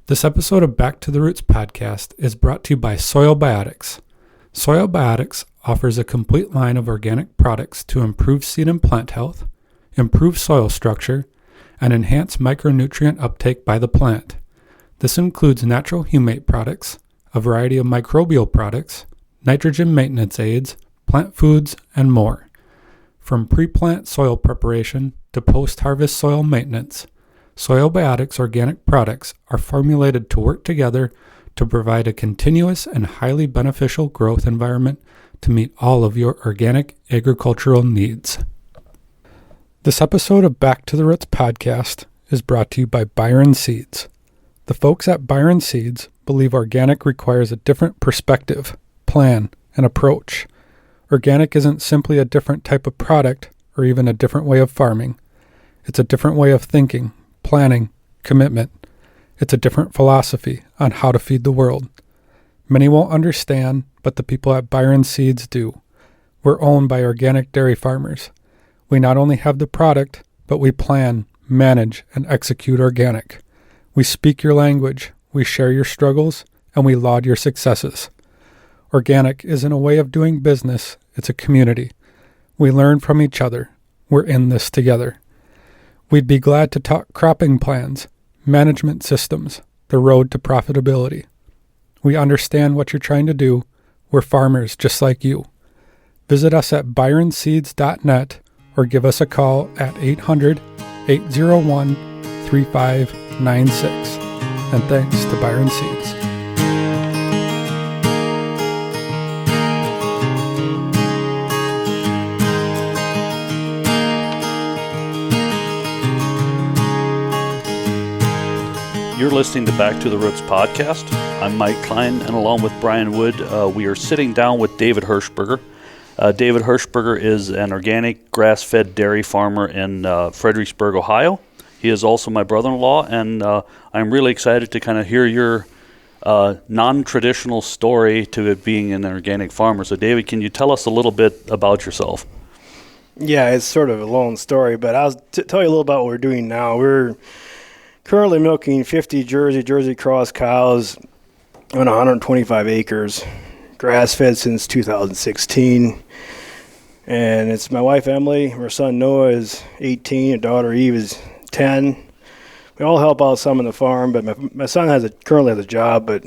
This episode of Back to the Roots podcast is brought to you by Soil Biotics. Soil Biotics offers a complete line of organic products to improve seed and plant health, improve soil structure, and enhance micronutrient uptake by the plant. This includes natural humate products, a variety of microbial products, nitrogen maintenance aids, plant foods, and more. From pre-plant soil preparation to post-harvest soil maintenance, Soil Biotics organic products are formulated to work together to provide a continuous and highly beneficial growth environment to meet all of your organic agricultural needs. This episode of Back to the Roots podcast is brought to you by Byron Seeds. The folks at Byron Seeds believe organic requires a different perspective, plan, and approach. Organic isn't simply a different type of product or even a different way of farming. It's a different way of thinking, planning, commitment. It's a different philosophy on how to feed the world. Many won't understand, but the people at Byron Seeds do. We're owned by organic dairy farmers. We not only have the product, but we plan, manage, and execute organic. We speak your language, we share your struggles, and we laud your successes. Organic isn't a way of doing business, it's a community. We learn from each other. We're in this together. We'd be glad to talk cropping plans, management systems, the road to profitability. We understand what you're trying to do. We're farmers just like you. Visit us at byronseeds.net or give us a call at 800-801-3596. And thanks to Byron Seeds. You're listening to Back to the Roots podcast. I'm Mike Klein, and along with Brian Wood, we are sitting down with David Hershberger. David Hershberger is an organic grass-fed dairy farmer in Fredericksburg, Ohio. He is also my brother-in-law, and I'm really excited to kind of hear your non-traditional story to it being an organic farmer. So, David, can you tell us a little bit about yourself? Yeah, it's sort of a long story, but I'll tell you a little about what we're doing now. We're currently milking 50 Jersey Cross cows on 125 acres, grass-fed since 2016. And it's my wife, Emily. Our son, Noah, is 18. Our daughter, Eve, is 10. We all help out some on the farm, but my son currently has a job, but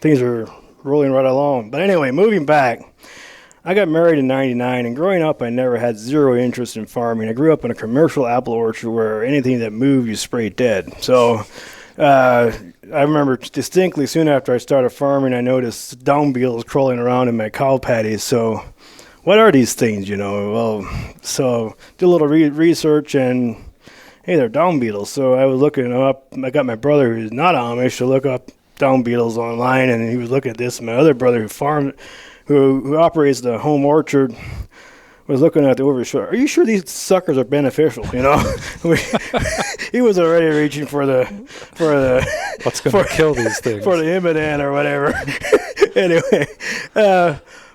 things are rolling right along. But anyway, moving back, I got married in 99, and growing up, I never had zero interest in farming. I grew up in a commercial apple orchard where anything that moved, you sprayed dead. So I remember distinctly soon after I started farming, I noticed dung beetles crawling around in my cow patties. So what are these things, Well, so did a little research, and hey, they're dung beetles. So I was looking them up. I got my brother, who's not Amish, to look up dung beetles online, and he was looking at this. And my other brother, who operates the home orchard, was looking at the over his shoulder. Are you sure these suckers are beneficial? He was already reaching for the What's going to kill these things? For the Imidant or whatever. Anyway,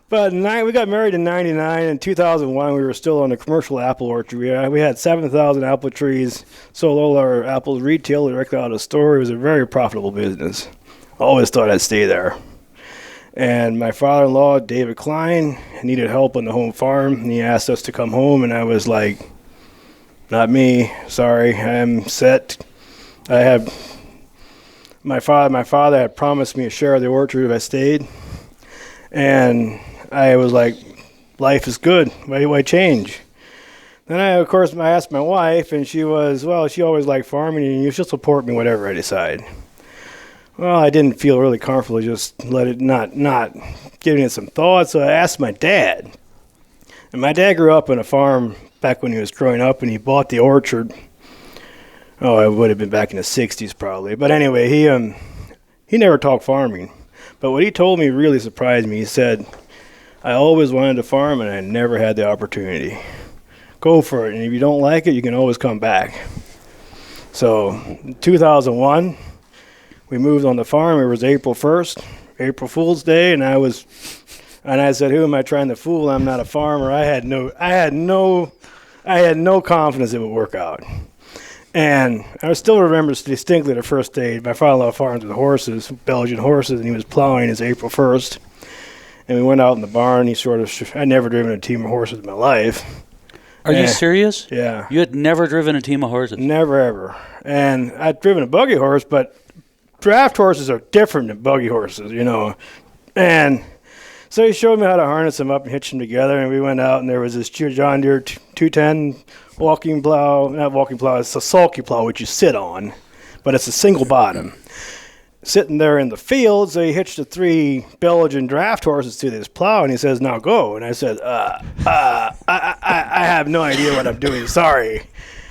but we got married in 99. In 2001, we were still on a commercial apple orchard. We had 7,000 apple trees, sold all our apples retail directly out of the store. It was a very profitable business. I always thought I'd stay there. And my father-in-law, David Klein, needed help on the home farm, and he asked us to come home, and I was like, not me, sorry, I'm set. My father had promised me a share of the orchard if I stayed, and I was like, life is good, why change? Then I asked my wife, and she always liked farming, and she'll support me whatever I decide. Well, I didn't feel really comfortable just not giving it some thought, so I asked my dad. And my dad grew up on a farm back when he was growing up, and he bought the orchard. Oh, it would have been back in the 60s probably. But anyway, he never talked farming. But what he told me really surprised me. He said, I always wanted to farm, and I never had the opportunity. Go for it, and if you don't like it, you can always come back. So, in 2001... we moved on the farm. It was April 1st, April Fool's Day, and I said, "Who am I trying to fool? I'm not a farmer." I had no confidence it would work out. And I still remember distinctly the first day. My father-in-law farmed with horses, Belgian horses, and he was plowing his April 1st. And we went out in the barn. I'd never driven a team of horses in my life. Are you serious? Yeah. You had never driven a team of horses? Never, ever. And I'd driven a buggy horse, but draft horses are different than buggy horses, And so he showed me how to harness them up and hitch them together. And we went out, and there was this John Deere 210 walking plow. Not walking plow, it's a sulky plow, which you sit on. But it's a single bottom. Sitting there in the field, so he hitched the 3 Belgian draft horses to this plow, and he says, "Now go." And I said, I have no idea what I'm doing. Sorry.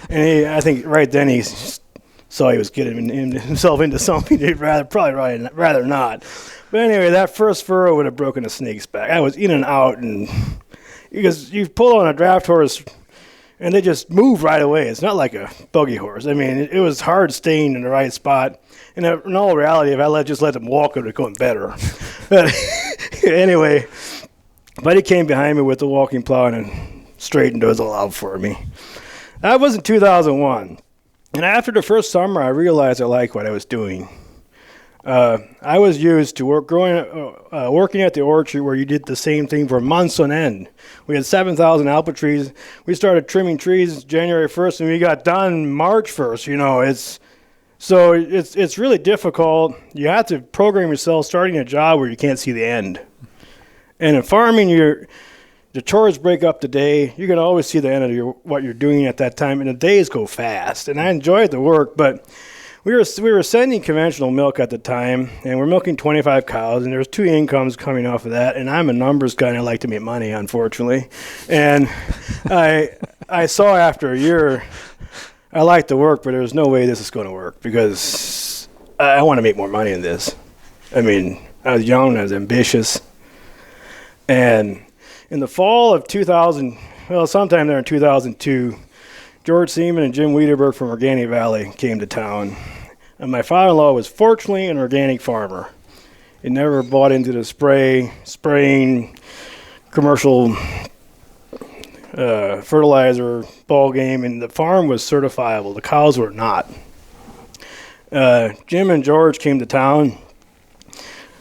And I think right then he saw he was getting himself into something he'd rather not. But anyway, that first furrow would have broken a snake's back. I was in and out, and because you pull on a draft horse, and they just move right away. It's not like a buggy horse. I mean, it was hard staying in the right spot. And in all reality, if I just let them walk, it would have gone better. But anyway, Buddy came behind me with the walking plow and straightened those all out for me. That was in 2001. And after the first summer, I realized I liked what I was doing. I was used to working at the orchard where you did the same thing for months on end. We had 7,000 apple trees. We started trimming trees January 1st, and we got done March 1st. So it's really difficult. You have to program yourself starting a job where you can't see the end. And in farming, the chores break up the day. You can always see the end of what you're doing at that time, and the days go fast. And I enjoyed the work, but we were sending conventional milk at the time, and we're milking 25 cows, and there's 2 incomes coming off of that. And I'm a numbers guy, and I like to make money, unfortunately. And I saw after a year, I liked the work, but there's no way this is going to work because I want to make more money in this. I mean, I was young, I was ambitious. And in the fall of sometime there in 2002, George Seaman and Jim Wiedeberg from Organic Valley came to town. And my father-in-law was fortunately an organic farmer. He never bought into the spraying, commercial fertilizer ball game, and the farm was certifiable. The cows were not. Jim and George came to town,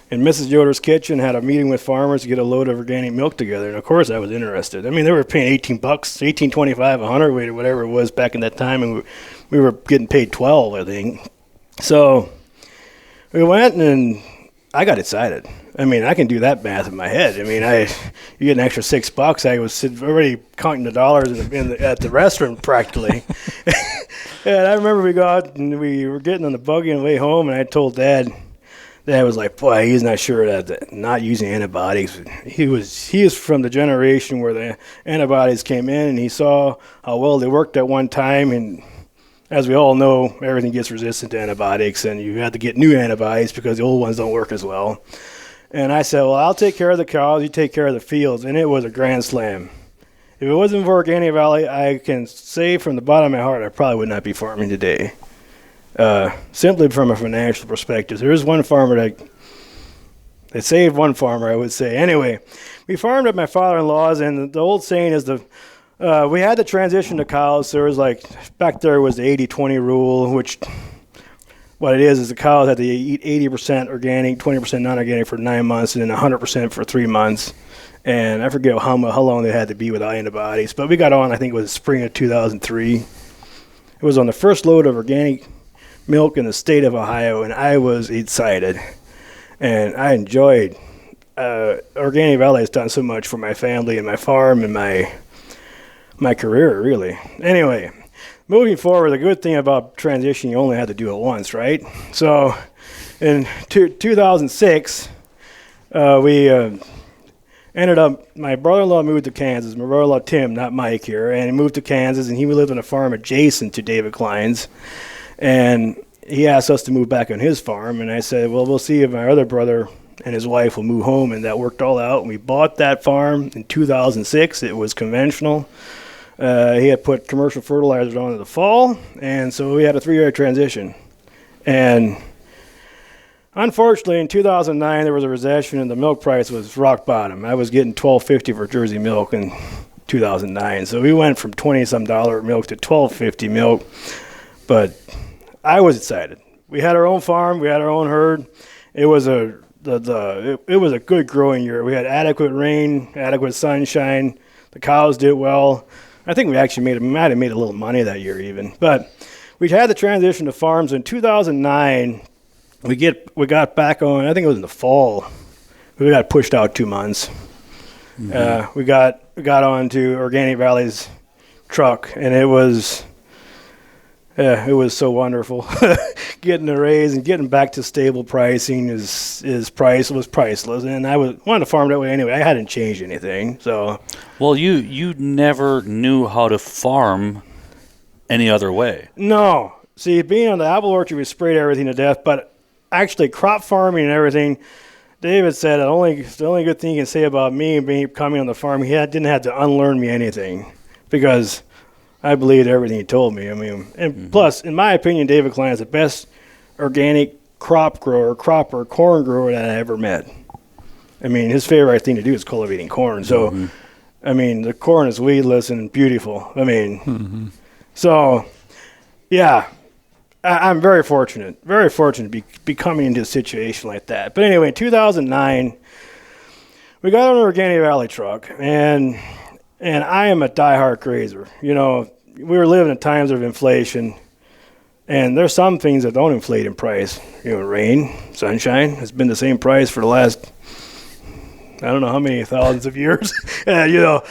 and Mrs. Yoder's Kitchen had a meeting with farmers to get a load of organic milk together. And of course, I was interested. I mean, they were paying $18, $18.25, $100, whatever it was back in that time, and we were getting paid $12, I think. So we went, and I got excited. I mean, I can do that math in my head. I mean, you get an extra $6. I was already counting the dollars at the restaurant practically. And I remember we got out and we were getting on the buggy on the way home, and I told Dad. Dad was like, "Boy, he's not sure that not using antibiotics." He is from the generation where the antibiotics came in, and he saw how well they worked at one time. And as we all know, everything gets resistant to antibiotics, and you have to get new antibiotics because the old ones don't work as well. And I said, "Well, I'll take care of the cows, you take care of the fields." And it was a grand slam. If it wasn't for Organic Valley, I can say from the bottom of my heart, I probably would not be farming today. Simply from a financial perspective. There is one farmer they saved one farmer, I would say. Anyway, we farmed at my father-in-law's, and the old saying is we had to transition to cows. So there was back there was the 80-20 rule, which what it is the cows had to eat 80% organic, 20% non-organic for 9 months, and then 100% for 3 months. And I forget how long they had to be without antibiotics. But we got on, I think it was spring of 2003. It was on the first load of organic milk in the state of Ohio, and I was excited. And I enjoyed Organic Valley has done so much for my family and my farm and my career, really. Anyway, moving forward, the good thing about transition, you only had to do it once, right? So in 2006, we ended up, my brother-in-law moved to Kansas. My brother-in-law, Tim, not Mike here, and he moved to Kansas, and he lived on a farm adjacent to David Klein's. And he asked us to move back on his farm, and I said, well, we'll see if my other brother and his wife will move home, and that worked all out. And we bought that farm in 2006. It was conventional. He had put commercial fertilizers on in the fall, and so we had a 3-year transition. And unfortunately, in 2009, there was a recession, and the milk price was rock bottom. I was getting $12.50 for Jersey milk in 2009. So we went from $20-some milk to $12.50 milk. But I was excited. We had our own farm. We had our own herd. It was it was a good growing year. We had adequate rain, adequate sunshine. The cows did well. I think we actually might have made a little money that year even. But we had the transition to farms in 2009. We got back on. I think it was in the fall. We got pushed out 2 months. Mm-hmm. We got onto Organic Valley's truck, and it was so wonderful. Getting a raise and getting back to stable pricing was priceless. And I wanted to farm that way anyway. I hadn't changed anything. So, well, you never knew how to farm any other way. No. See, being on the apple orchard, we sprayed everything to death. But actually, crop farming and everything, David said the only good thing he can say about me coming on the farm, didn't have to unlearn me anything, because I believed everything he told me. I mean, and plus, in my opinion, David Klein is the best organic crop or corn grower that I ever met. I mean, his favorite thing to do is cultivating corn. So, I mean, the corn is weedless and beautiful. I mean, so, yeah, I'm very fortunate to be coming into a situation like that. But anyway, in 2009, we got on an Organic Valley truck, and I am a diehard grazer. You know, we were living in times of inflation, and there's some things that don't inflate in price. You know, rain, sunshine has been the same price for the last, I don't know how many thousands of years. You know,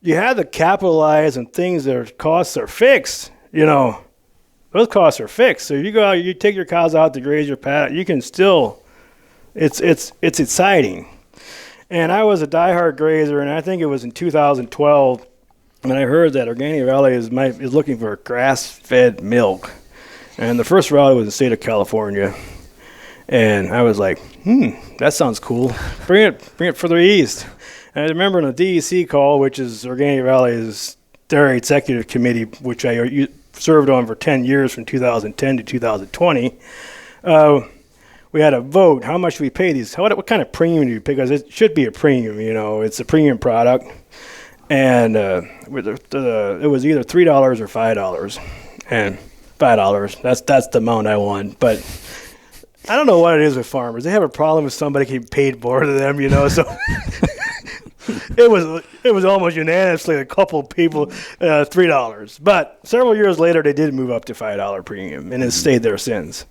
you have to capitalize on things that costs are fixed. You know, those costs are fixed. So you go out, you take your cows out to graze your paddock, you can still, it's exciting. And I was a diehard grazer, and I think it was in 2012 when I heard that Organic Valley is looking for grass-fed milk. And the first route was in the state of California. And I was like, that sounds cool. Bring it further east. And I remember in a DEC call, which is Organic Valley's dairy executive committee, which I served on for 10 years from 2010 to 2020, we had a vote. How much do we pay these? What kind of premium do you pay? Because it should be a premium, you know. It's a premium product. And it was either $3 or $5. And $5, that's the amount I won. But I don't know what it is with farmers. They have a problem with somebody getting paid more than them, you know. So it was almost unanimously a couple of people, $3. But several years later, they did move up to $5 premium, and it's stayed there since.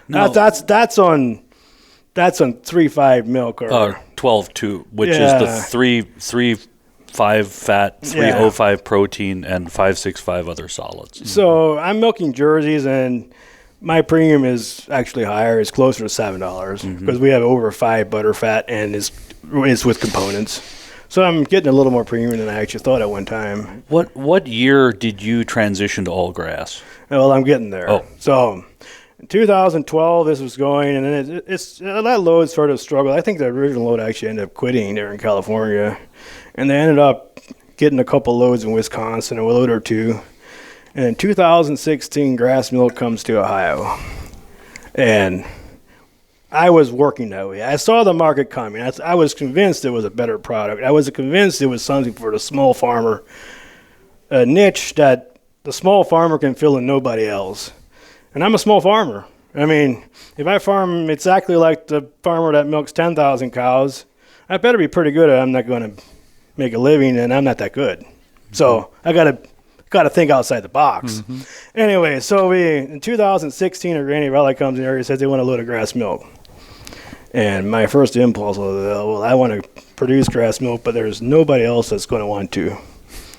No. That's on 3.5 milk or 12.2, which is the 3.5 fat, 3.05 protein, and 5.65 other solids. So I'm milking jerseys, and my premium is actually higher. It's closer to $7 because we have over 5 butter fat, and it's with components. So I'm getting a little more premium than I actually thought at one time. What year did you transition to all grass? Well, I'm getting there. Oh. So in 2012, this was going, and then that load sort of struggled. I think the original load actually ended up quitting there in California, and they ended up getting a couple loads in Wisconsin, a load or two. And in 2016, grass milk comes to Ohio, and I was working that way. I saw the market coming. I was convinced it was a better product. I was convinced it was something for the small farmer, a niche that the small farmer can fill and nobody else. And I'm a small farmer. I mean, if I farm exactly like the farmer that milks 10,000 cows, I better be pretty good, or I'm not going to make a living, and I'm not that good. So I got to think outside the box. Anyway, so in 2016, Organic Valley comes in here and says they want a load of grass milk. And my first impulse was, well, I want to produce grass milk, but there's nobody else that's going to want to.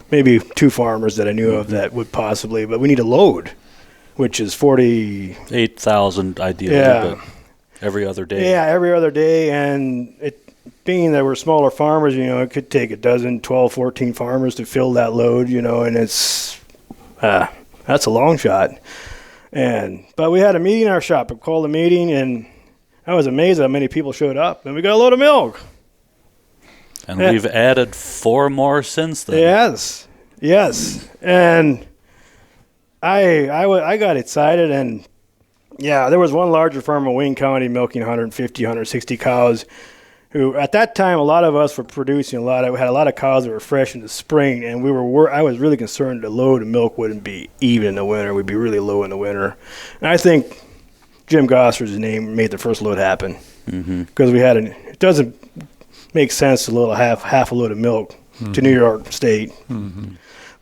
Maybe 2 farmers that I knew of that would possibly, but we need a load, which is 48,000 ideally, but every other day. Yeah, every other day. And it being that we're smaller farmers, you know, it could take 12, 14 farmers to fill that load, you know, and that's a long shot. But we had a meeting in our shop. I called a meeting, and I was amazed how many people showed up, and we got a load of milk. And we've added 4 more since then. Yes. And I got excited, and there was one larger farm in Wayne County milking 150, 160 cows, who at that time, a lot of us were producing we had a lot of cows that were fresh in the spring, and I was really concerned the load of milk wouldn't be even in the winter. We'd be really low in the winter. And I think Jim Gosser's name made the first load happen, because it doesn't make sense to load half a load of milk to New York State.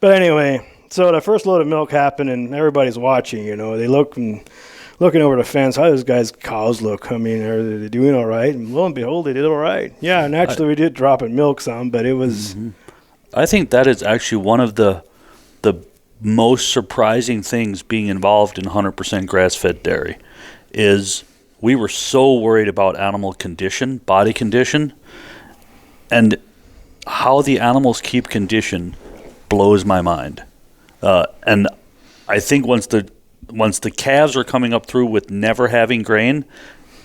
But anyway, so the first load of milk happened, and everybody's watching. They looking over the fence. How do those guys' cows look? I mean, are they doing all right? And lo and behold, they did all right. Yeah, naturally we did drop in milk some, but it was. I think that is actually one of the most surprising things being involved in 100% grass-fed dairy is we were so worried about animal condition, body condition, and how the animals keep condition blows my mind. And I think once the calves are coming up through with never having grain,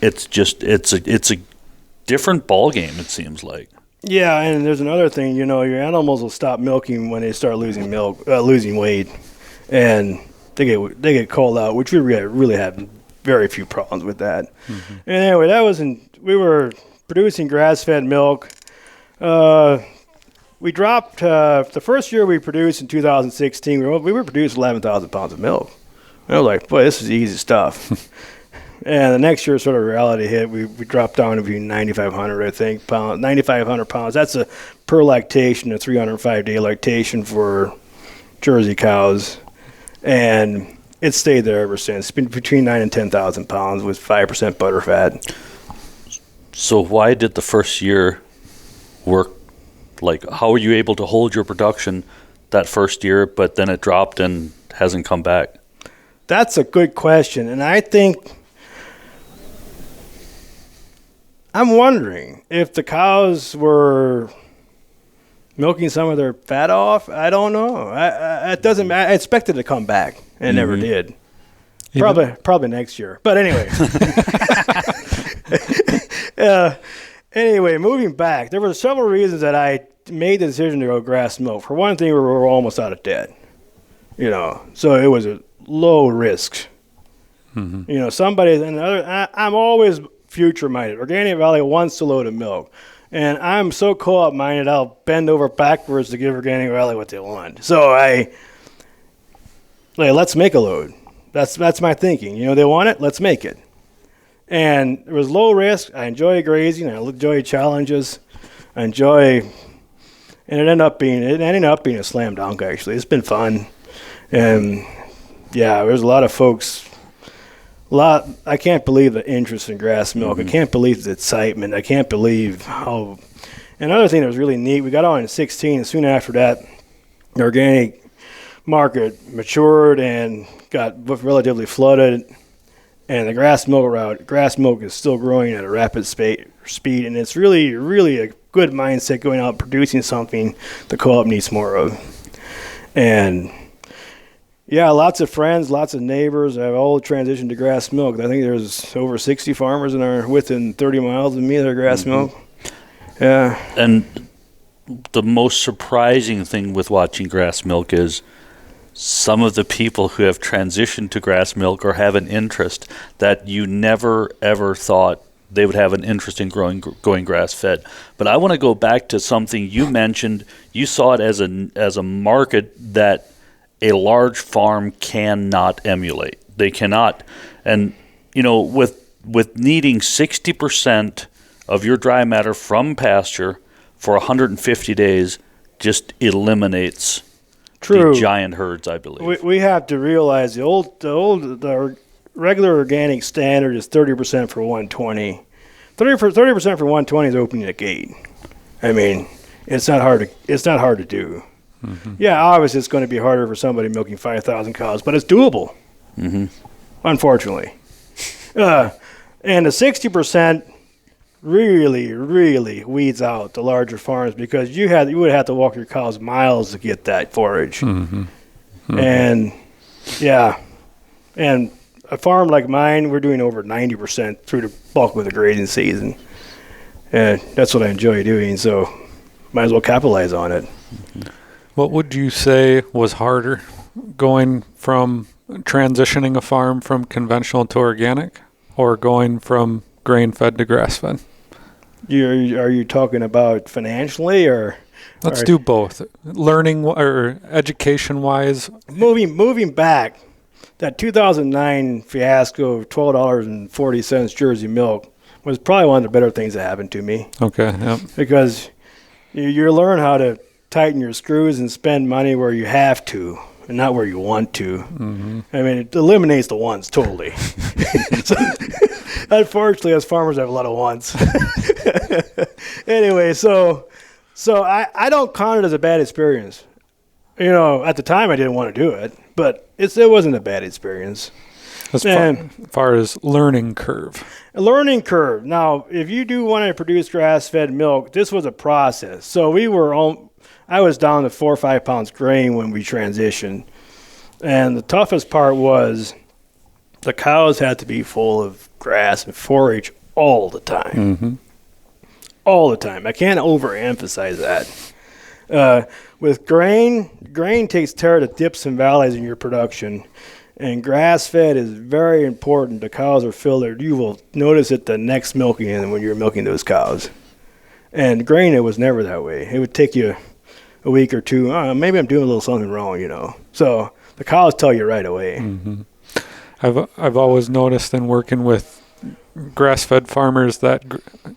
it's a different ball game, it seems like. Yeah, and there's another thing. Your animals will stop milking when they start losing weight, and they get called out, which we really have very few problems with that. And anyway, we were producing grass-fed milk. We dropped the first year we produced in 2016. We were producing 11,000 pounds of milk. And I was like, boy, this is easy stuff. And the next year, sort of reality hit. We dropped down to be 9,500, I think, 9,500 pounds. That's a per lactation, a 305-day lactation for Jersey cows, and it's stayed there ever since. It's been between 9,000 and 10,000 pounds with 5% butter fat. So why did the first year work? Like, how were you able to hold your production that first year, but then it dropped and hasn't come back? That's a good question, and I think I'm wondering if the cows were milking some of their fat off. I don't know. It doesn't matter. I expected it to come back, and it never did. Probably next year. But anyway. Anyway, moving back, there were several reasons that I made the decision to go grass milk. For one thing, we were almost out of debt, so it was a low risk. I'm always future-minded. Organic Valley wants to load of milk, and I'm so co-op minded I'll bend over backwards to give Organic Valley what they want. So let's make a load. That's my thinking. They want it, let's make it. And it was low risk. I enjoy grazing. I enjoy challenges. And it ended up being a slam dunk. Actually, it's been fun, and yeah, there's a lot of folks. I can't believe the interest in grass milk. I can't believe the excitement. I can't believe how. Another thing that was really neat, we got on in 2016, and soon after that, the organic market matured and got relatively flooded, and the grass milk is still growing at a rapid speed, and it's really, really a good mindset going out and producing something the co-op needs more of. And yeah, lots of friends, lots of neighbors have all transitioned to grass milk. I think there's over 60 farmers within 30 miles of me that are grass milk. Yeah. And the most surprising thing with watching grass milk is some of the people who have transitioned to grass milk or have an interest that you never, ever thought they would have an interest in going grass-fed. But I want to go back to something you mentioned. You saw it as a market that a large farm cannot emulate. They cannot. And, with needing 60% of your dry matter from pasture for 150 days just eliminates the giant herds, I believe. We have to realize the regular organic standard is 30% for 120. 30% for 120 is opening a gate. I mean, it's not hard to do. Yeah, obviously it's going to be harder for somebody milking 5,000 cows, but it's doable. Unfortunately, and the 60% really, really weeds out the larger farms because you would have to walk your cows miles to get that forage. And yeah, and a farm like mine, we're doing over 90% through the bulk of the grazing season, and that's what I enjoy doing. So might as well capitalize on it. What would you say was harder, going from transitioning a farm from conventional to organic, or going from grain-fed to grass-fed? Are you talking about financially or? Let's do both. Learning or education-wise. Moving back, that 2009 fiasco of $12.40 Jersey milk was probably one of the better things that happened to me. Okay, yep. Because you learn how to tighten your screws and spend money where you have to and not where you want to. Mm-hmm. I mean, it eliminates the wants totally. So, unfortunately, as farmers, I have a lot of wants. Anyway, so I don't count it as a bad experience. You know, at the time, I didn't want to do it, but it wasn't a bad experience. As far as learning curve. A learning curve. Now, if you do want to produce grass-fed milk, this was a process. So I was down to 4 or 5 pounds grain when we transitioned. And the toughest part was the cows had to be full of grass and forage all the time. Mm-hmm. All the time. I can't overemphasize that. With grain takes care of the dips and valleys in your production. And grass-fed is very important. The cows are filled there. You will notice it the next milking when you're milking those cows. And grain, it was never that way. It would take you a week or two. Maybe I'm doing a little something wrong, you know. So the cows tell you right away. Mm-hmm. I've always noticed in working with grass-fed farmers that,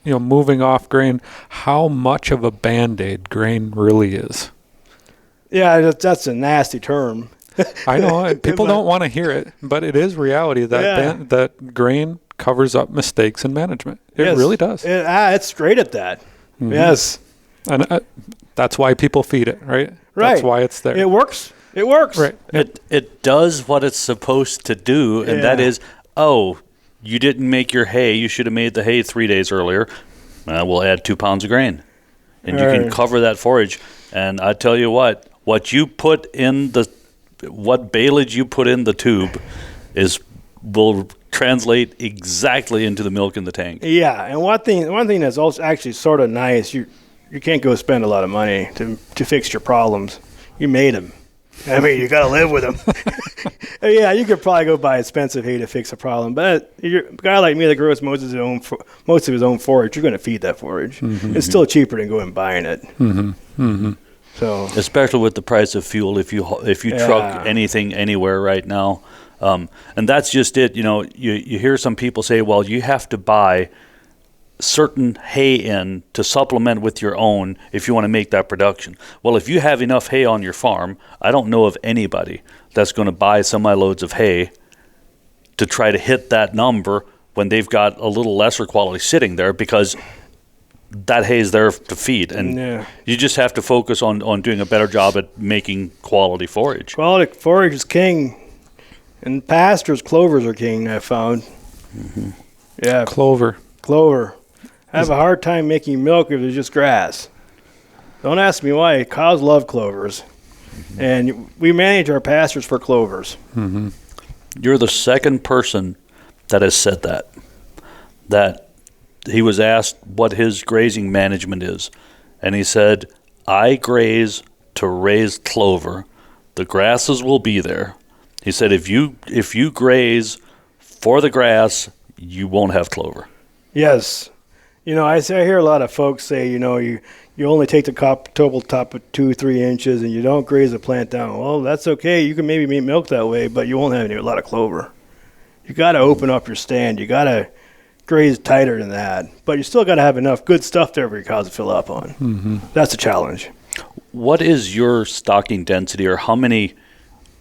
you know, moving off grain, how much of a Band-Aid grain really is. Yeah, that's a nasty term. I know people don't want to hear it, but it is reality that that grain covers up mistakes in management. It really does. It's great at that. Mm-hmm. Yes, and that's why people feed it, right? Right. That's why it's there. It works. It works. Right. It does what it's supposed to do, and that is, you didn't make your hay. You should have made the hay 3 days earlier. We'll add 2 pounds of grain, and you can cover that forage. And I tell you what you put in what baleage you put in the tube will translate exactly into the milk in the tank. Yeah, and one thing that's also actually sort of nice, you can't go spend a lot of money to fix your problems. You made them. I mean, you got to live with them. Yeah, you could probably go buy expensive hay to fix a problem, but a guy like me that grows most of his own forage, you're going to feed that forage. Mm-hmm. It's still cheaper than going and buying it. Mm-hmm. Mm-hmm. So, especially with the price of fuel, if you truck anything anywhere right now, and that's just it. You know, you hear some people say, well, you have to buy certain hay in to supplement with your own if you want to make that production. Well, if you have enough hay on your farm, I don't know of anybody that's going to buy semi-loads of hay to try to hit that number when they've got a little lesser quality sitting there, because that hay is there to feed, and you just have to focus on doing a better job at making quality forage. Quality forage is king, and pastures, clovers are king, I found. Mm-hmm. Yeah. Clover. I have a hard time making milk if it's just grass. Don't ask me why. Cows love clovers. Mm-hmm. And we manage our pastures for clovers. Mm-hmm. You're the second person that has said that he was asked what his grazing management is, and he said, I graze to raise clover. The grasses will be there. He said, if you graze for the grass, you won't have clover. Yes. You know, I hear a lot of folks say, you know, you only take the total top of 2-3 inches and you don't graze the plant down. Well, that's okay. You can maybe make milk that way, but you won't have a lot of clover. You got to open up your stand. You got to graze tighter than that, but you still got to have enough good stuff there for your cows to fill up on. Mm-hmm. That's a challenge. What is your stocking density, or how many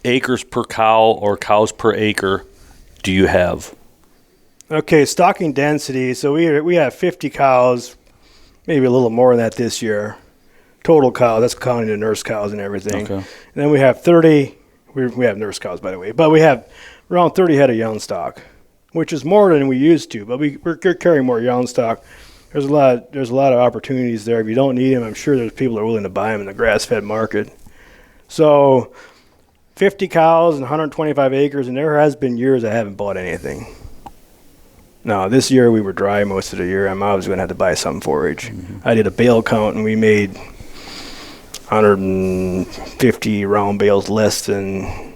acres per cow or cows per acre do you have? Okay, stocking density. So we have 50 cows, maybe a little more than that this year. Total cow, that's counting the nurse cows and everything. Okay. And then we have 30. We have nurse cows, by the way, but we have around 30 head of young stock, which is more than we used to, but we're carrying more young stock. There's a lot of opportunities there. If you don't need them, I'm sure there's people that are willing to buy them in the grass-fed market. So 50 cows and 125 acres, and there has been years I haven't bought anything. No, this year we were dry most of the year. I'm always going to have to buy some forage. Mm-hmm. I did a bale count, and we made 150 round bales less than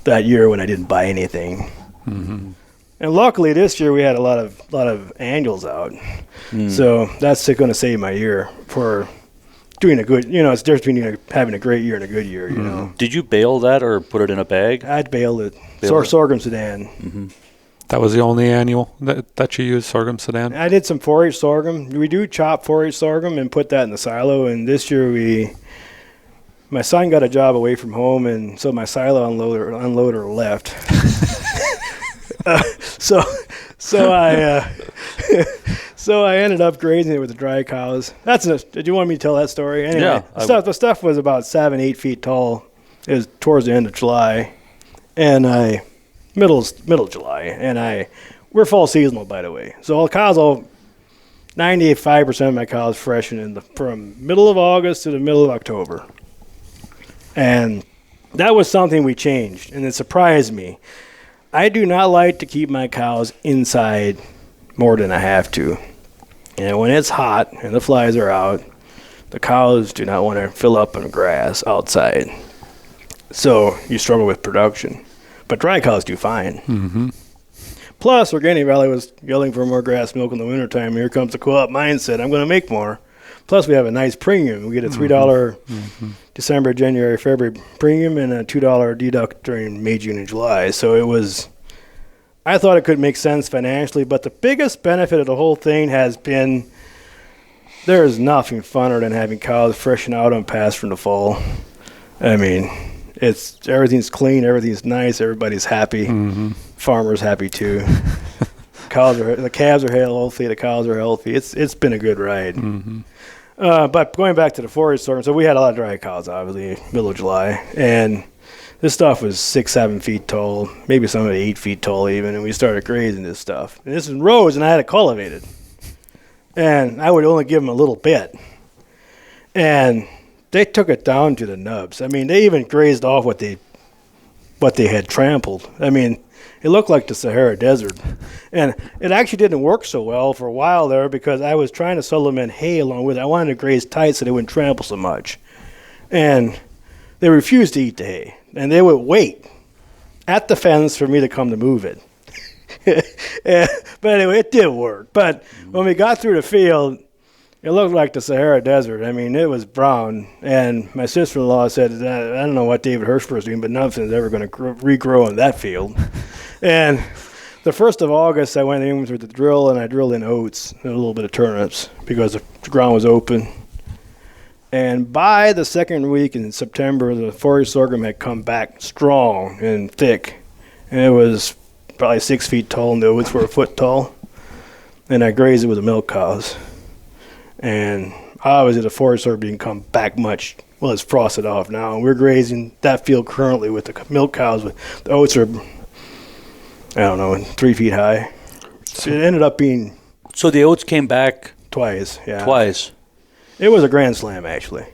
that year when I didn't buy anything. Mm-hmm. And luckily this year we had a lot of annuals out. So that's going to save my year for doing a good, it's different between having a great year and a good year, you know. Did you bale that or put it in a bag? I'd baled it. Sorghum Sedan. Mm-hmm. That was the only annual that you used, sorghum Sedan? I did some 4-H sorghum. We do chop 4-H sorghum and put that in the silo. And this year my son got a job away from home, and so my silo unloader left. So I ended up grazing it with the dry cows. Did you want me to tell that story? Anyway, Yeah. The stuff was about 7-8 feet tall. It was towards the end of July, and middle of July, and we're fall seasonal, by the way. So all the cows, 95% of my cows freshen from middle of August to the middle of October, and that was something we changed, and it surprised me. I do not like to keep my cows inside more than I have to. And when it's hot and the flies are out, the cows do not want to fill up on grass outside. So you struggle with production. But dry cows do fine. Mm-hmm. Plus, Organic Valley was yelling for more grass milk in the wintertime. Here comes the co-op mindset. I'm going to make more. Plus, we have a nice premium. We get a $3 December, January, February premium and a $2 deduct during May, June, and July. So I thought it could make sense financially, but the biggest benefit of the whole thing has been there is nothing funner than having cows freshen out on pass from the fall. I mean, everything's clean, everything's nice, everybody's happy. Mm-hmm. Farmers happy too. The calves are healthy, the cows are healthy. It's been a good ride. Mm-hmm. But going back to the 4-H sorghum, so we had a lot of dry cows, obviously, middle of July, and this stuff was 6-7 feet tall, maybe some of it 8 feet tall even, and we started grazing this stuff. And this is rows, and I had it cultivated, and I would only give them a little bit, and they took it down to the nubs. I mean, they even grazed off what they had trampled. I mean, it looked like the Sahara Desert. And it actually didn't work so well for a while there because I was trying to supplement hay along with it. I wanted to graze tight so they wouldn't trample so much. And they refused to eat the hay. And they would wait at the fence for me to come to move it. But anyway, it did work. But when we got through the field, it looked like the Sahara Desert. I mean, it was brown. And my sister-in-law said, I don't know what David Hershberger is doing, but nothing's ever going to regrow in that field. And the 1st of August, I went in with the drill, and I drilled in oats and a little bit of turnips because the ground was open. And by the second week in September, the 4-H sorghum had come back strong and thick. And it was probably 6 feet tall, and the oats were a foot tall. And I grazed it with the milk cows. And obviously the 4-H sorghum didn't come back much. Well, it's frosted off now. And we're grazing that field currently with the milk cows. The oats are, 3 feet high. So it ended up being... So the oats came back... Twice, yeah. Twice. It was a grand slam, actually.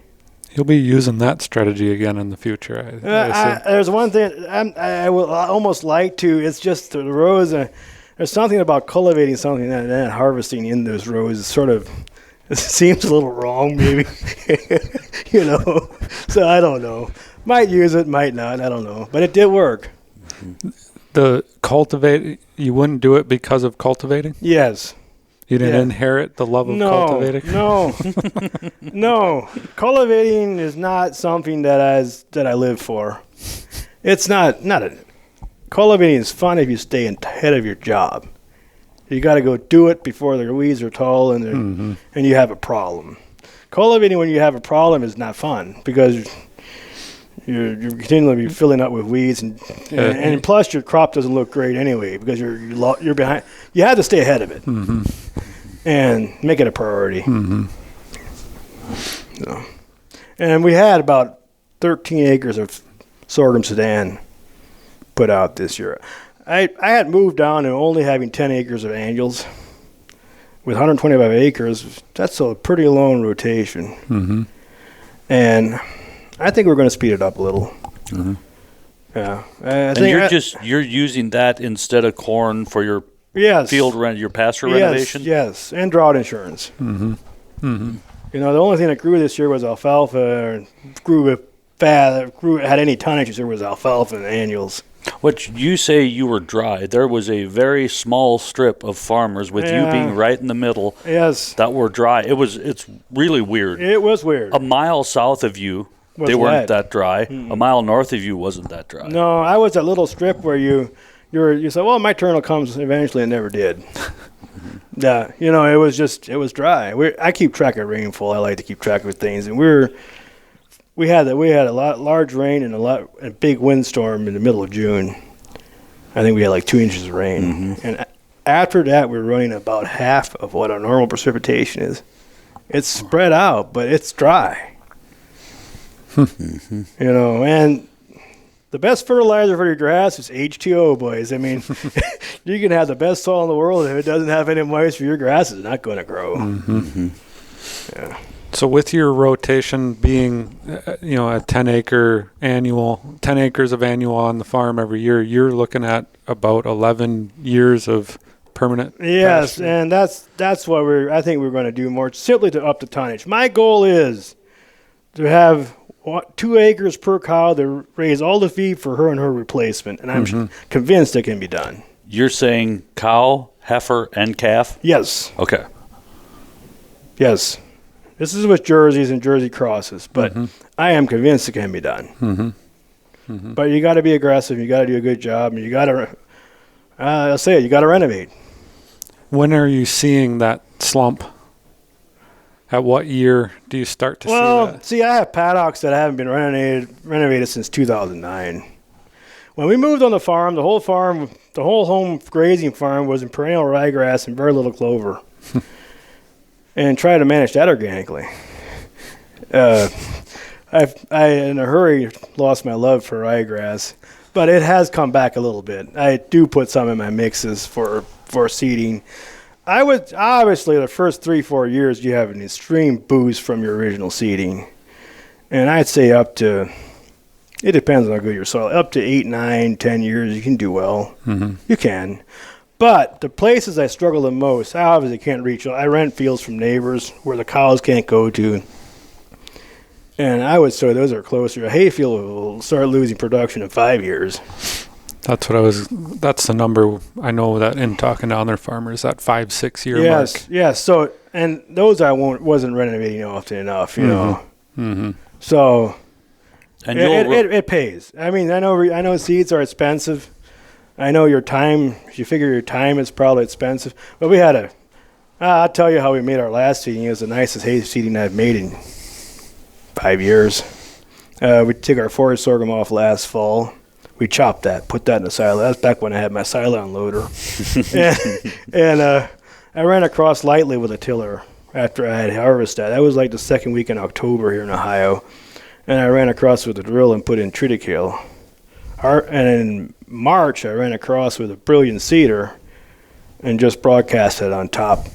You'll be using that strategy again in the future. There's one thing I would almost like to. It's just the rows. There's something about cultivating something and then harvesting in those rows. It seems a little wrong, maybe. So I don't know. Might use it, might not. I don't know. But it did work. The cultivate, you wouldn't do it because of cultivating? Yes. You didn't inherit the love of cultivating? No. Cultivating is not something that I live for. It's not cultivating is fun if you stay ahead of your job. You got to go do it before the weeds are tall and you have a problem. Cultivating when you have a problem is not fun because you're continually filling up with weeds and plus your crop doesn't look great anyway because you're behind. You have to stay ahead of it and make it a priority. So, and we had about 13 acres of sorghum Sudan put out this year. I had moved down to only having 10 acres of annuals. With 125 acres, that's a pretty long rotation. And I think we're going to speed it up a little. Yeah. You're using that instead of corn for your field your pasture renovation? Yes, and drought insurance. The only thing that grew this year was alfalfa. Grew had any tonnage this year was alfalfa and annuals. What you say you were dry. There was a very small strip of farmers with you being right in the middle. Yes. That were dry. It's really weird. It was weird. A mile south of you, they weren't that dry. A mile north of you wasn't that dry. No, I was a little strip where you said, well, my turn will come eventually, and never did. Yeah, it was dry. I keep track of rainfall. I like to keep track of things, and we had a large rain and a big windstorm in the middle of June. I think we had like 2 inches of rain, and after that, we're running about half of what our normal precipitation is. It's spread out, but it's dry. And the best fertilizer for your grass is H2O, boys. I mean, you can have the best soil in the world. If it doesn't have any moisture, your grass is not going to grow. Yeah. So with your rotation being, a 10 acres of annual on the farm every year, you're looking at about 11 years of permanent. Yes, pasture. and that's what I think we're going to do more, simply to up the tonnage. My goal is to have 2 acres per cow to raise all the feed for her and her replacement, and I'm convinced it can be done. You're saying cow, heifer, and calf? Yes. Okay. Yes. This is with jerseys and jersey crosses, but I am convinced it can be done. But you got to be aggressive. You got to do a good job, and you got to, I'll say it, you got to renovate. When are you seeing that slump? At what year do you start to see that? See, I have paddocks that haven't been renovated since 2009. When we moved on the farm, the whole home grazing farm was in perennial ryegrass and very little clover. And try to manage that organically. I, in a hurry, lost my love for ryegrass, but it has come back a little bit. I do put some in my mixes for seeding. I would, obviously, the first 3-4 years, you have an extreme boost from your original seeding. And I'd say up to, it depends on how good your soil, up to 8, 9, 10 years, you can do well. You can. But the places I struggle the most, I obviously can't reach. I rent fields from neighbors where the cows can't go to. And I would say those are closer. A hayfield will start losing production in 5 years. That's the number I know that in talking to other farmers, that 5-6 year mark. Yes. So, and those wasn't renovating often enough, So, and it pays. I mean, I know seeds are expensive. I know your time, if you figure your time is probably expensive. But we had I'll tell you how we made our last seeding. It was the nicest hay seeding I've made in 5 years. We took our forage sorghum off last fall. We chopped that, put that in the silo. That's back when I had my silo unloader. and I ran across lightly with a tiller after I had harvested that. That was like the second week in October here in Ohio. And I ran across with a drill and put in triticale. And in March, I ran across with a brilliant seeder and just broadcast it on top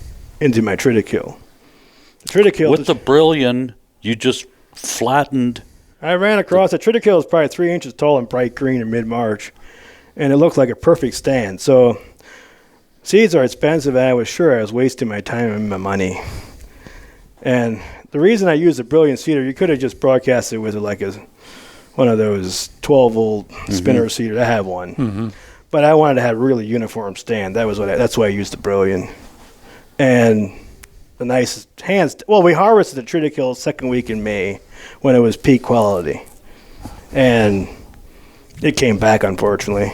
into my triticale. With the brilliant, you just flattened. I ran across the triticale is probably 3 inches tall and bright green in mid-March, and it looked like a perfect stand. So seeds are expensive, and I was sure I was wasting my time and my money. And the reason I used the brilliant seeder, you could have just broadcasted with it like one of those 12-volt spinner seeders. I have one. But I wanted to have a really uniform stand. That's why I used the brilliant. And the nice hands. Well, we harvested the triticale second week in May when it was peak quality. And it came back, unfortunately,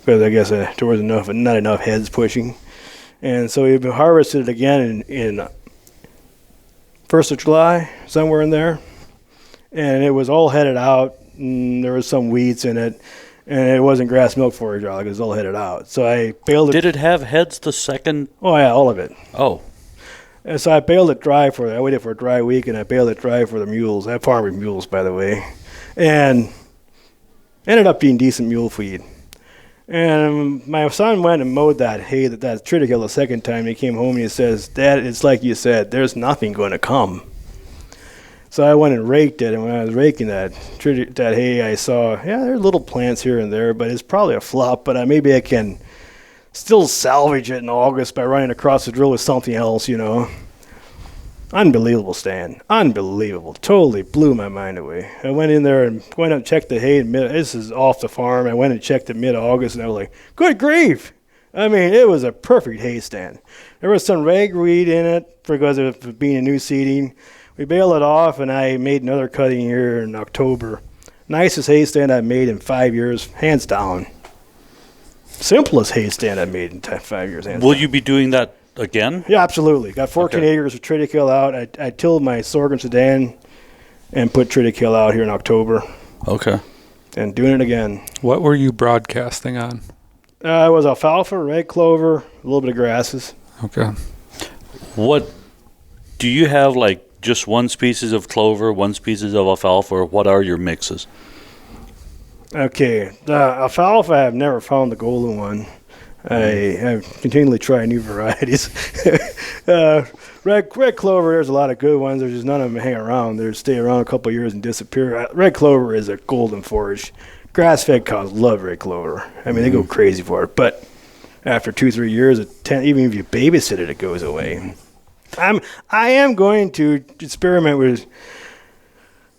because I guess there was not enough heads pushing. And so we harvested it again in 1st of July, somewhere in there. And it was all headed out, and there was some weeds in it, and it wasn't grass milk forage all, it was all headed out. So I baled it. Did it have heads the second? Oh, yeah, all of it. Oh. And so I baled it dry I waited for a dry week, and I baled it dry for the mules. I farm with mules, by the way. And ended up being decent mule feed. And my son went and mowed that hay, that triticale the second time. He came home and he says, "Dad, it's like you said, there's nothing going to come." So I went and raked it, and when I was raking that hay, I saw, there are little plants here and there, but it's probably a flop, but maybe I can still salvage it in August by running across the drill with something else, Unbelievable stand. Unbelievable. Totally blew my mind away. I went in there and went up and checked the hay. This is off the farm. I went and checked it mid-August, and I was like, good grief. I mean, it was a perfect hay stand. There was some ragweed in it because of it being a new seeding. We baled it off, and I made another cutting here in October. Nicest hay stand I've made in 5 years, hands down. Simplest hay stand I've made in 5 years, hands down. Will you be doing that again? Yeah, absolutely. Got 14 acres of triticale out. I tilled my sorghum sedan and put triticale out here in October. Okay. And doing it again. What were you broadcasting on? It was alfalfa, red clover, a little bit of grasses. Okay. What do you have, like just one species of clover, one species of alfalfa, or what are your mixes? Okay. The alfalfa, I've never found the golden one. I continually try new varieties. Red clover, there's a lot of good ones. There's just none of them hang around. They stay around a couple of years and disappear. Red clover is a golden forage. Grass-fed cows love red clover. I mean, they go crazy for it. But after 2-3 years, even if you babysit it, it goes away. I am going to experiment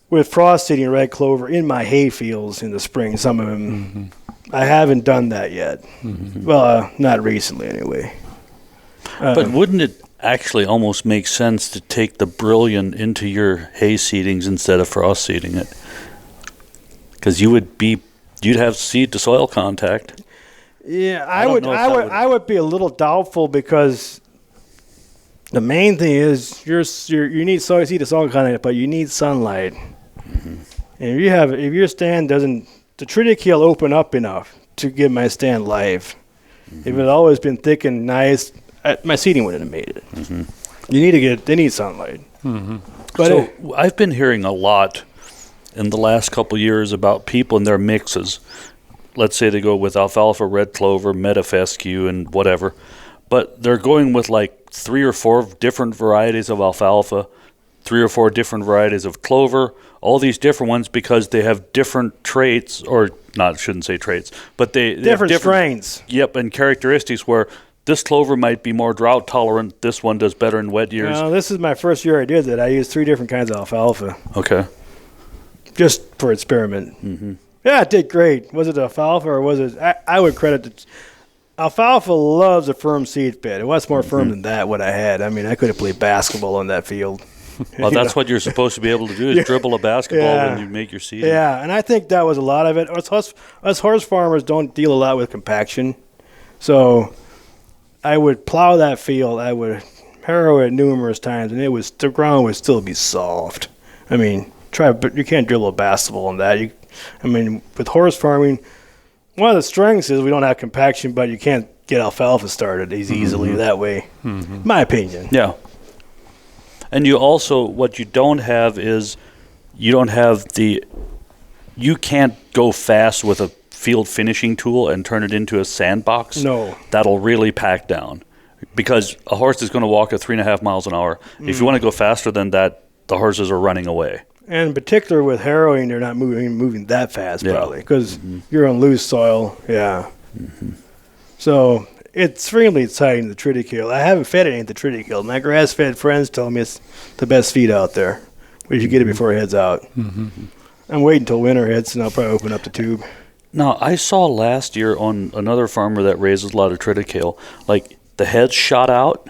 with frost seeding red clover in my hay fields in the spring. Some of them. I haven't done that yet. Well, not recently anyway. But wouldn't it actually almost make sense to take the brilliant into your hay seedings instead of frost seeding it? Because you'd have seed to soil contact. Yeah, I would be a little doubtful because the main thing is you need seed to soil contact, but you need sunlight. And if your stand doesn't, the triticale open up enough to give my stand life. If it had always been thick and nice, my seeding wouldn't have made it. They need sunlight. But so I've been hearing a lot in the last couple of years about people and their mixes. Let's say they go with alfalfa, red clover, metafescue, and whatever. But they're going with like 3 or 4 different varieties of alfalfa, 3 or 4 different varieties of clover, all these different ones because they have different traits, or not, shouldn't say traits, but they have different strains. Yep, and characteristics where this clover might be more drought tolerant, this one does better in wet years. No, this is my first year I did that. I used 3 different kinds of alfalfa. Okay. Just for experiment. Yeah, it did great. Was it alfalfa or was it? I would credit it. Alfalfa loves a firm seed bed. It was more firm than that, what I had. I mean, I could have played basketball on that field. Well, that's what you're supposed to be able to do is dribble a basketball when you make your seed. Yeah, and I think that was a lot of it. Us horse farmers don't deal a lot with compaction. So I would plow that field. I would harrow it numerous times, and the ground would still be soft. I mean, but you can't dribble a basketball on that. With horse farming, one of the strengths is we don't have compaction, but you can't get alfalfa started as easily that way. My opinion. Yeah. And you also, what you don't have is, you can't go fast with a field finishing tool and turn it into a sandbox. No. That'll really pack down. Because a horse is going to walk at 3.5 miles an hour. If you want to go faster than that, the horses are running away. And in particular with harrowing, they're not moving that fast probably because you're on loose soil. Yeah. So it's extremely exciting, the triticale. I haven't fed any of the triticale. My grass-fed friends tell me it's the best feed out there. We should get it before it heads out. I'm waiting until winter hits, and I'll probably open up the tube. Now, I saw last year on another farmer that raises a lot of triticale, like the heads shot out,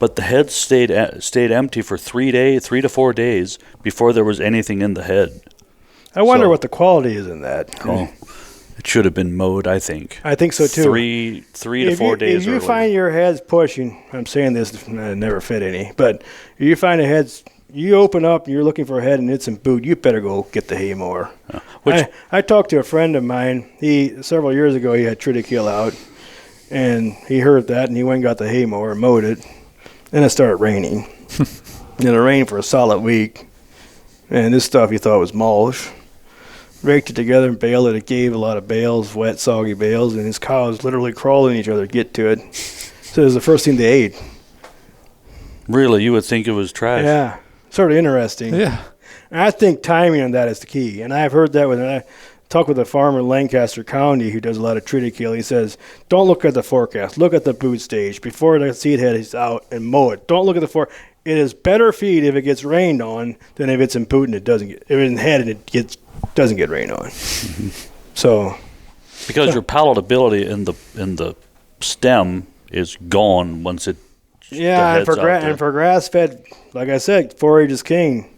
but the heads stayed empty for 3 to 4 days before there was anything in the head. I wonder what the quality is in that. Oh, it should have been mowed, I think. I think so, too. 3 to 4 days If you earlier. find your heads pushing, I'm saying this, I never fed any, but if you find the heads, you open up and you're looking for a head and it's in boot, you better go get the hay mower. I talked to a friend of mine. Several years ago, he had triticale out, and he heard that, and he went and got the hay mower and mowed it. Then it started raining. And it rained for a solid week. And this stuff he thought was mulch. Raked it together and baled it. It gave a lot of bales, wet, soggy bales, and his cows literally crawling each other to get to it. So it was the first thing they ate. Really? You would think it was trash. Yeah. Sort of interesting. Yeah. And I think timing on that is the key. And I've heard that when I talk with a farmer in Lancaster County who does a lot of triticale. He says, don't look at the forecast. Look at the boot stage. Before the seed head is out and mow it. Don't look at the it is better feed if it gets rained on than if it's in boot and it doesn't get, if it's in head and it doesn't get rained on. So, because your palatability in the stem is gone once it. Yeah, and for grass fed, like I said, forage is king.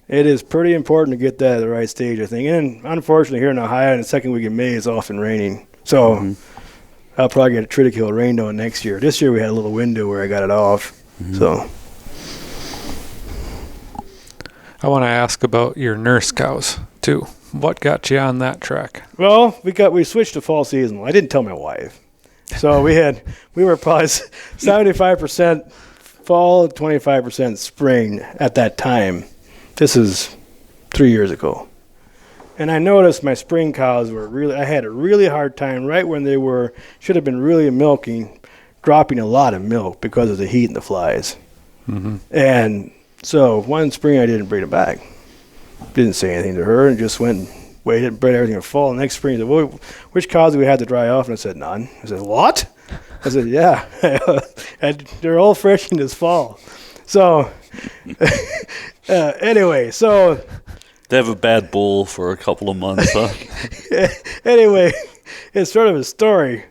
It is pretty important to get that at the right stage, I think. And unfortunately, here in Ohio, in the second week of May, it's often raining. So I'll probably get a triticale rained on next year. This year we had a little window where I got it off. So I want to ask about your nurse cows too. What got you on that track? Well, we switched to fall seasonal. I didn't tell my wife. So we were probably 75% fall, 25% spring at that time. This is 3 years ago. And I noticed my spring cows I had a really hard time right when they should have been really milking, dropping a lot of milk because of the heat and the flies. And so one spring I didn't bring them back. Didn't say anything to her and just went and waited and bred everything in fall. Next spring, I said, well, which cows do we have to dry off? And I said, none. I said, what? I said, yeah. And they're all fresh in this fall. So anyway, so. They have a bad bull for a couple of months, huh? Anyway, it's sort of a story.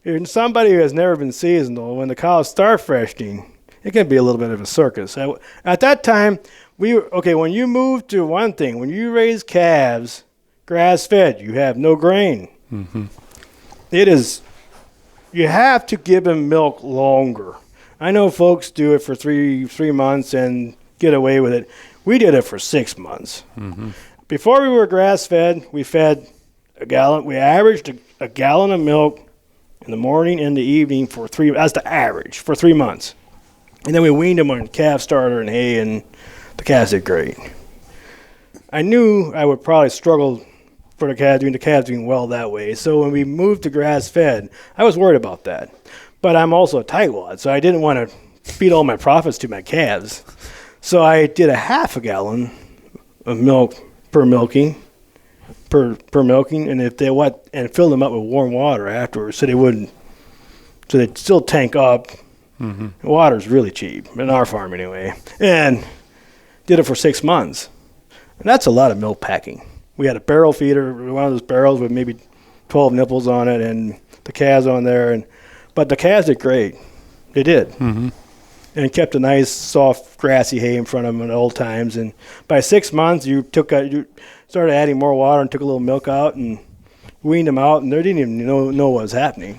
If somebody who has never been seasonal, when the cows start freshening, it can be a little bit of a circus. At that time, when you move to one thing, when you raise calves, grass-fed, you have no grain. You have to give them milk longer. I know folks do it for three months and get away with it. We did it for 6 months. Before we were grass-fed, we fed a gallon. We averaged a gallon of milk in the morning and the evening that's the average, for 3 months. And then we weaned them on calf starter and hay, and the calves did great. I knew I would probably struggle for the calves doing well that way. So when we moved to grass-fed, I was worried about that. But I'm also a tightwad, so I didn't want to feed all my profits to my calves. So I did a half a gallon of milk per milking, and if they and filled them up with warm water afterwards, so they'd still tank up. Water's really cheap in our farm anyway, and did it for 6 months, and that's a lot of milk packing. We had a barrel feeder, one of those barrels with maybe 12 nipples on it, and the calves on there, but the calves did great. They did. And kept a nice, soft, grassy hay in front of them at all times. And by 6 months, you started adding more water and took a little milk out and weaned them out, and they didn't even know what was happening.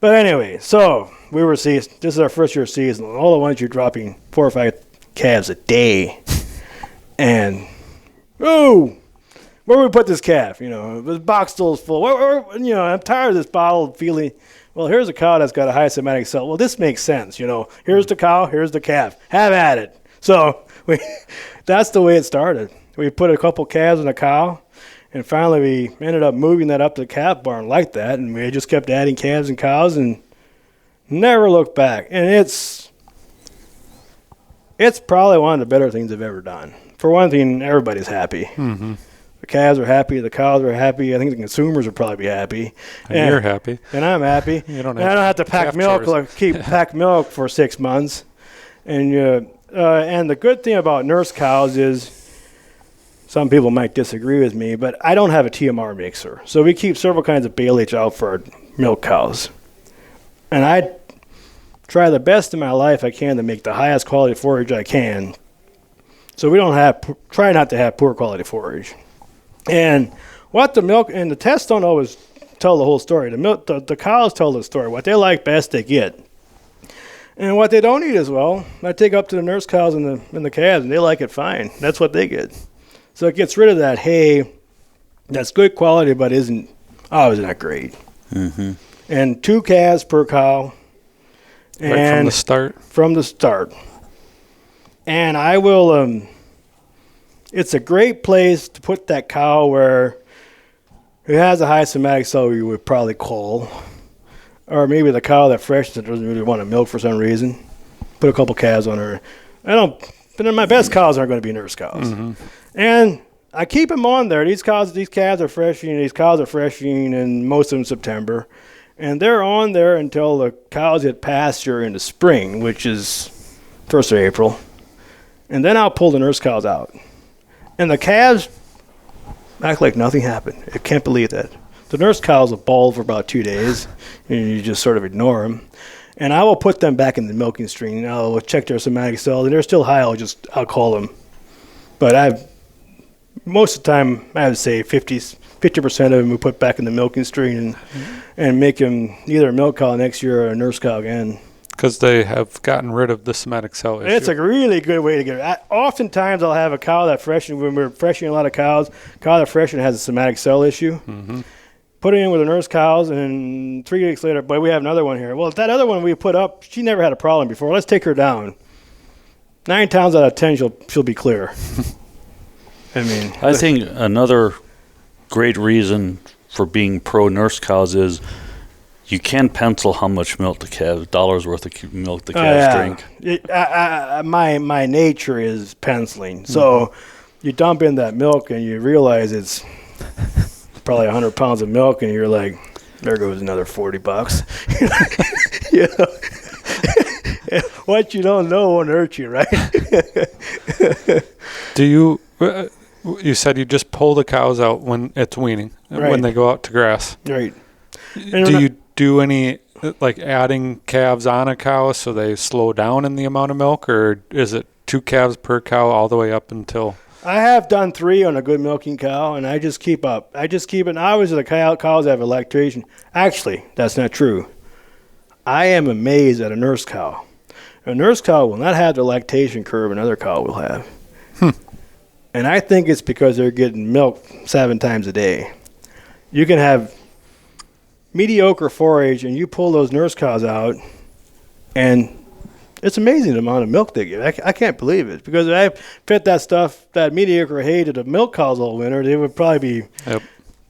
But anyway, so this is our first year of seasonal. All at once, you're dropping 4 or 5 calves a day. And, where do we put this calf? The box still is full. I'm tired of this bottle feeling. Well, here's a cow that's got a high somatic cell. Well, this makes sense, Here's the cow, here's the calf. Have at it. So that's the way it started. We put a couple calves in a cow, and finally we ended up moving that up to the calf barn like that, and we just kept adding calves and cows and never looked back. And it's probably one of the better things I've ever done. For one thing, everybody's happy. The calves are happy. The cows are happy. I think the consumers will probably be happy. And you're happy. And I'm happy. I don't have to pack milk or pack milk for 6 months. And the good thing about nurse cows is, some people might disagree with me, but I don't have a TMR mixer. So we keep several kinds of bale out for our milk cows. And I try the best in my life I can to make the highest quality forage I can. So we try not to have poor quality forage. And what the milk and the tests don't always tell the whole story. The cows tell the story. What they like best, they get. And what they don't eat as well, I take up to the nurse cows and the calves, and they like it fine. That's what they get. So it gets rid of that hay that's good quality but isn't not great. And 2 calves per cow. Right from the start? From the start. And I will... it's a great place to put that cow where it has a high somatic cell we would probably call. Or maybe the cow that freshens that doesn't really want to milk for some reason. Put a couple calves on her. But my best cows aren't going to be nurse cows. And I keep them on there. These calves are freshening. These cows are freshening in most of them September. And they're on there until the cows hit pasture in the spring, which is 1st of April. And then I'll pull the nurse cows out. And the calves act like nothing happened. I can't believe that. The nurse cows will bawl for about 2 days, and you just sort of ignore them. And I will put them back in the milking stream. And I'll check their somatic cells, and they're still high. I'll call them. But most of the time, I would say 50% of them we put back in the milking stream and make them either a milk cow next year or a nurse cow again. Because they have gotten rid of the somatic cell issue. It's a really good way to get it. Oftentimes, I'll have a cow that when we're freshening a lot of cows, cow that freshen has a somatic cell issue. Mm-hmm. Put it in with the nurse cows, and 3 weeks later, boy, we have another one here. Well, that other one we put up, she never had a problem before. Let's take her down. 9 times out of 10, she'll be clear. I think another great reason for being pro nurse cows is you can pencil how much milk the calves, dollars worth of milk the calves drink. My nature is penciling. So you dump in that milk and you realize it's probably 100 pounds of milk, and you're like, there goes another $40. You know? What you don't know won't hurt you, right? Do you said you just pull the cows out when it's weaning, when they go out to grass. Right. Do you do any, like adding calves on a cow so they slow down in the amount of milk, or is it 2 calves per cow all the way up until? I have done 3 on a good milking cow, and I just keep up. I always the cows have a lactation. Actually, that's not true. I am amazed at a nurse cow. A nurse cow will not have the lactation curve another cow will have. And I think it's because they're getting milk 7 times a day. You can have mediocre forage, and you pull those nurse cows out, and it's amazing the amount of milk they give. I can't believe it, because if I fed that mediocre hay to the milk cows all winter, they would probably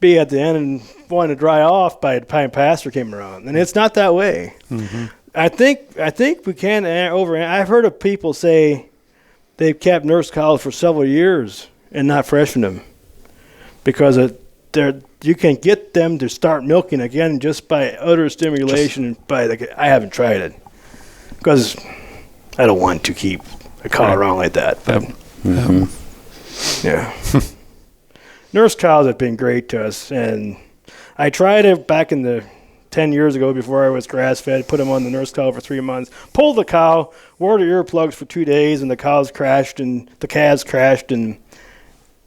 be at the end and wanting to dry off by the time pasture came around. And it's not that way. Mm-hmm. I think we can I've heard of people say they've kept nurse cows for several years and not freshened them because you can get them to start milking again just by utter stimulation. I haven't tried it because I don't want to keep a cow around like that. But, yeah. Nurse cows have been great to us, and I tried it back in the 10 years ago before I was grass-fed, put them on the nurse cow for 3 months, pulled the cow, wore the earplugs for 2 days, and the calves crashed, and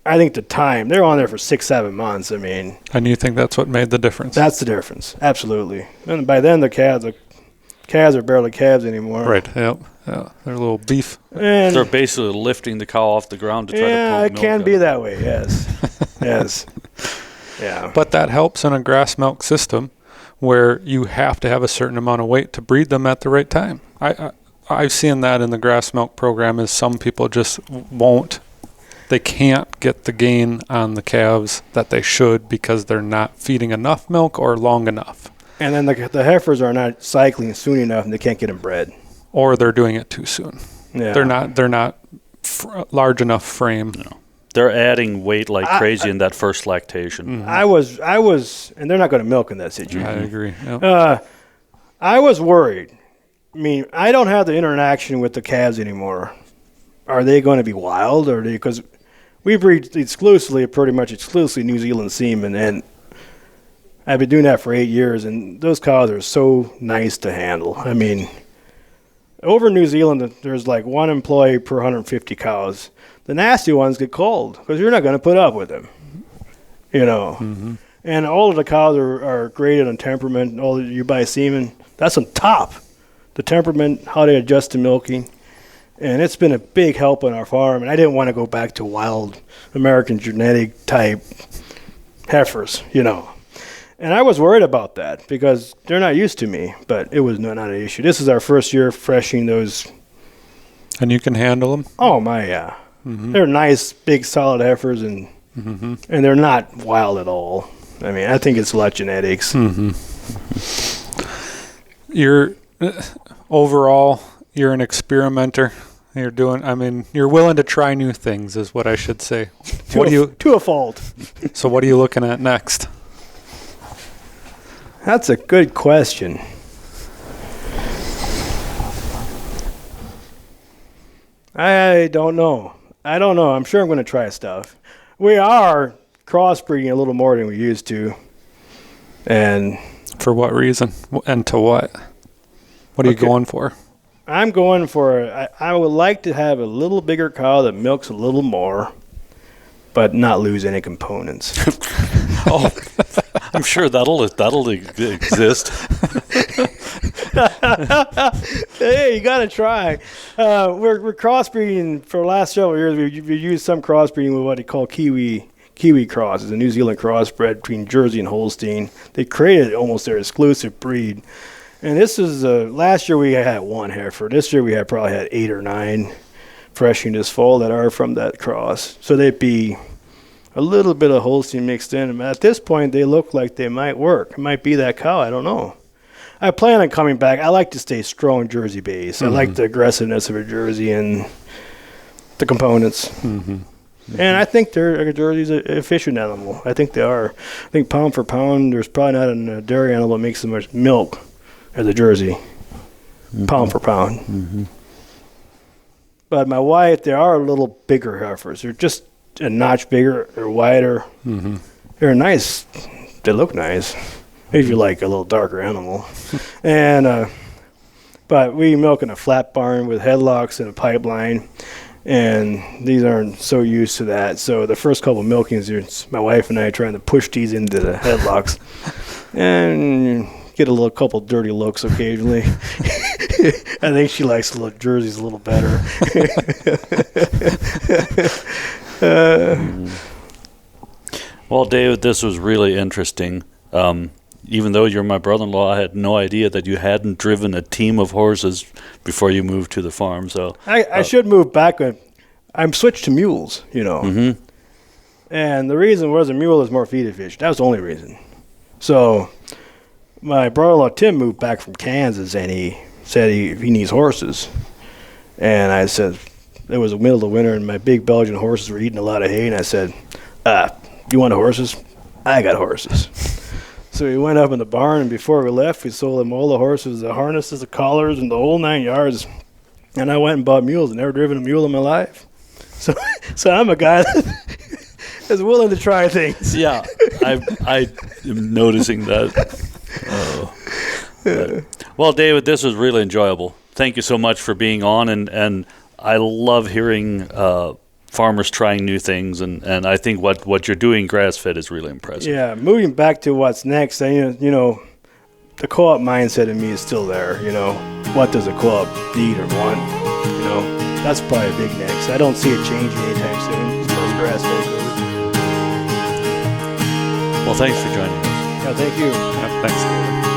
I think the time, they're on there for 6-7 months. And you think that's what made the difference? That's the difference, absolutely. And by then the calves are barely calves anymore. Right, yep. Yeah, they're a little beef. And they're basically lifting the cow off the ground to try to pull milk. Yeah, it can be that way, yes. Yes. Yeah. But that helps in a grass milk system where you have to have a certain amount of weight to breed them at the right time. I've seen that in the grass milk program is some people just they can't get the gain on the calves that they should because they're not feeding enough milk or long enough. And then the heifers are not cycling soon enough, and they can't get them bred. Or they're doing it too soon. Yeah. They're not large enough frame. No. They're adding weight like crazy in that first lactation. Mm-hmm. I was, and they're not going to milk in that situation. I agree. Yep. I was worried. I don't have the interaction with the calves anymore. Are they going to be wild, or because we breed pretty much exclusively New Zealand semen, and I've been doing that for 8 years, and those cows are so nice to handle. Over in New Zealand, there's like 1 employee per 150 cows. The nasty ones get cold because you're not going to put up with them, Mm-hmm. And all of the cows are graded on temperament. All you buy semen, that's on top. The temperament, how they adjust to milking. And it's been a big help on our farm. And I didn't want to go back to wild American genetic type heifers, And I was worried about that because they're not used to me, but it was not an issue. This is our first year freshening those. And you can handle them? Oh, my, yeah. Mm-hmm. They're nice, big, solid heifers, and they're not wild at all. I think it's a lot of genetics. Mm-hmm. Overall, you're an experimenter. You're willing to try new things is what I should say. To a fault. So what are you looking at next? That's a good question. I don't know. I'm sure I'm going to try stuff. We are crossbreeding a little more than we used to. And For what reason? And to what? What are you going for? I'm going for, I would like to have a little bigger cow that milks a little more, but not lose any components. Oh, I'm sure that'll exist. Hey, you got to try. We're crossbreeding for the last several years. We used some crossbreeding with what they call Kiwi cross. It's a New Zealand crossbred between Jersey and Holstein. They created almost their exclusive breed. And this is last year we had one heifer. This year we probably had 8 or 9 freshing this fall that are from that cross. So they'd be a little bit of Holstein mixed in. At this point, they look like they might work. It might be that cow. I don't know. I plan on coming back. I like to stay strong Jersey base. I like the aggressiveness of a Jersey and the components. And I think Jersey's an efficient animal. I think they are. I think pound for pound, there's probably not a dairy animal that makes so much milk as a Jersey, pound for pound. But my wife, they are a little bigger heifers. They're just a notch bigger or wider. They're nice. They look nice if you like a little darker animal. And but we milk in a flat barn with headlocks and a pipeline, and these aren't so used to that. So the first couple of milkings, it's my wife and I trying to push these into the headlocks and get a couple dirty looks occasionally. I think she likes the little jerseys a little better. Well, David, this was really interesting. Even though you're my brother-in-law, I had no idea that you hadn't driven a team of horses before you moved to the farm. So I should move back. I'm switched to mules, And the reason was a mule is more feed efficient. That was the only reason. So my brother-in-law Tim moved back from Kansas, and he said he needs horses. And I said, it was the middle of the winter, and my big Belgian horses were eating a lot of hay. And I said, you want horses? I got horses. So we went up in the barn, and before we left, we sold him all the horses, the harnesses, the collars, and the whole 9 yards. And I went and bought mules. I've never driven a mule in my life. So I'm a guy that is willing to try things. Yeah, I am noticing that. Well, David, this was really enjoyable. Thank you so much for being on, and I love hearing farmers trying new things, and I think what you're doing grass-fed is really impressive. Yeah, moving back to what's next, the co-op mindset in me is still there. What does a co-op need or want? That's probably a big next. I don't see it changing anytime soon as far as grass-fed goes. Well, thanks for joining us. Yeah, thank you. Yeah, thanks, David.